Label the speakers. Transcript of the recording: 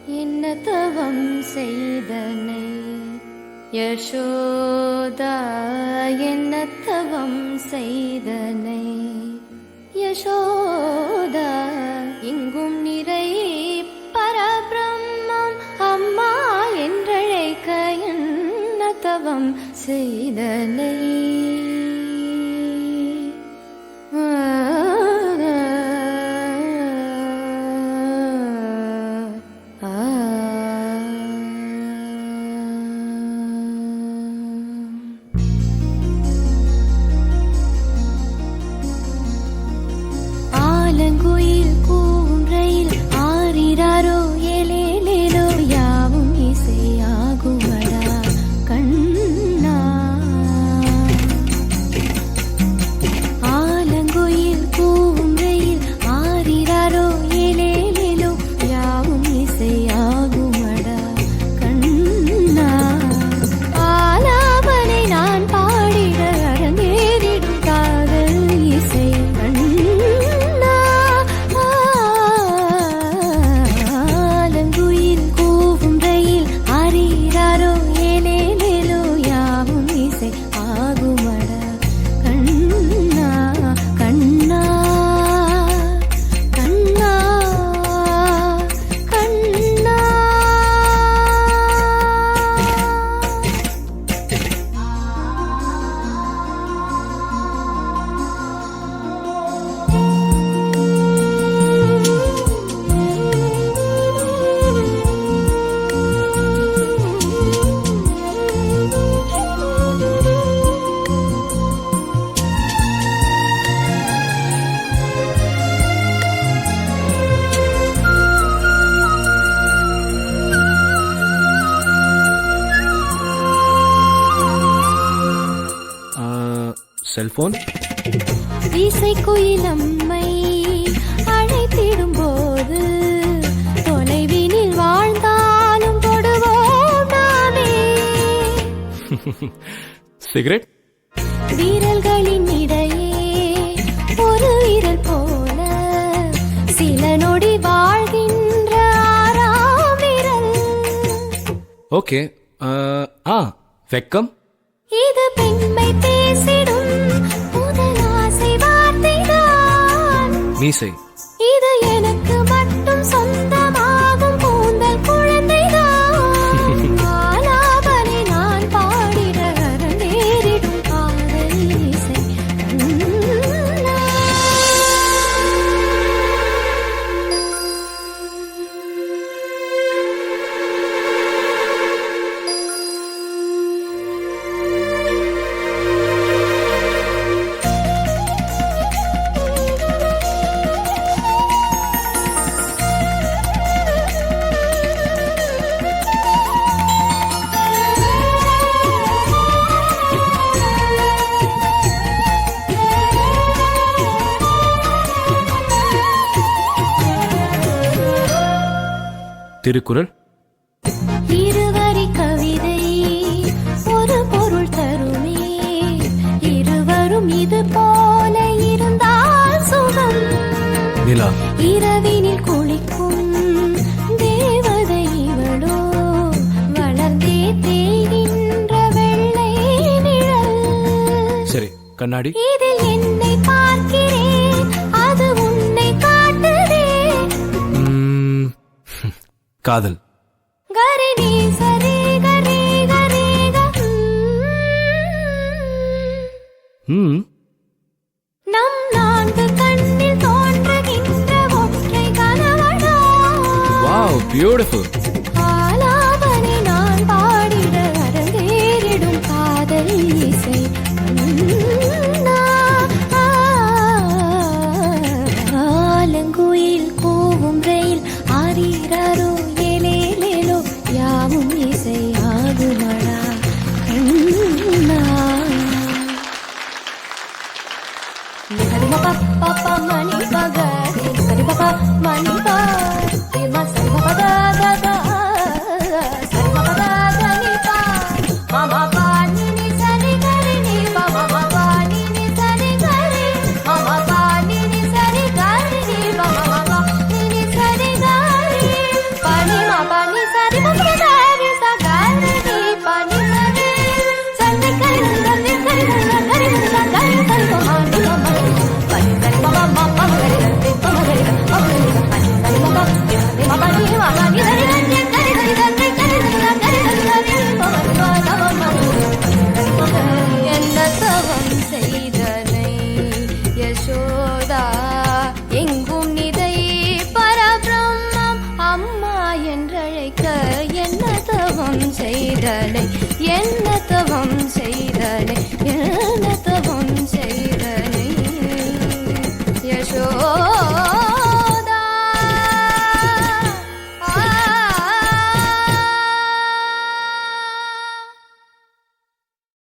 Speaker 1: என்ன தவம் செய்தனை யசோதா, என்ன தவம் செய்தனை யசோதா, எங்கும் நிறை பரபிரம்மம் அம்மா என்றழைக்க என்ன தவம் செய்தனை. ஆலங்குயில் கூன்றையில் ஆரிராரோ ஏலேலேலோ யாவும் இசையாகுமடா கண்ணா. ஆலங்குயில் கூன்றையில் ஆரிராரோ ஏலேலேலோ யாவும் இசையாகுமடா கண்ணா. ஆலாபனை நான் பாடிட அரங்கேறிடும் காதல் இசை
Speaker 2: செல்போன்
Speaker 1: இசைக்குயிலம்மை அழைத்திடும் போது தொலைவினில் வாழ்ந்தாலும் தொடுவோம் நாமே.
Speaker 2: சிகரெட்
Speaker 1: வீரல்களின் இடையே ஒரு வீரல் போல சில நொடி வாழ்கின்ற ஆறாம் வீரல்.
Speaker 2: ஓகே. வெக்கம்
Speaker 1: இது பெண்மை பேசிடும் முதல் ஆசை வார்த்தைதான்.
Speaker 2: மீசை
Speaker 1: இது எனக்கு மட்டும் சொந்தமாகும் கூந்தல் குழந்தைதான். ஆலாபனை நான் பாடிட அரங்கேறிடும் காதல் இசை.
Speaker 2: திருக்குறள்
Speaker 1: இருவரி கவிதை ஒரு பொருள் தருமே, இருவரும் இது போல இருந்தால் சுகம்.
Speaker 2: நிலா
Speaker 1: இரவினில் குளிக்கும் தேவதை இவளோ, வளர்ந்தே தேய்கின்ற வெள்ளை நிழல்.
Speaker 2: சரி, கண்ணாடி
Speaker 1: இதில் என்னை பார்க்கிறேன், அது உன்னை காட்டுதே.
Speaker 2: காதல்
Speaker 1: கரிணி சரி கரி கரி நம் நான்கு கண்ணில் தோன்றுகின்ற ஒற்றை கனவடா.
Speaker 2: Wow, beautiful.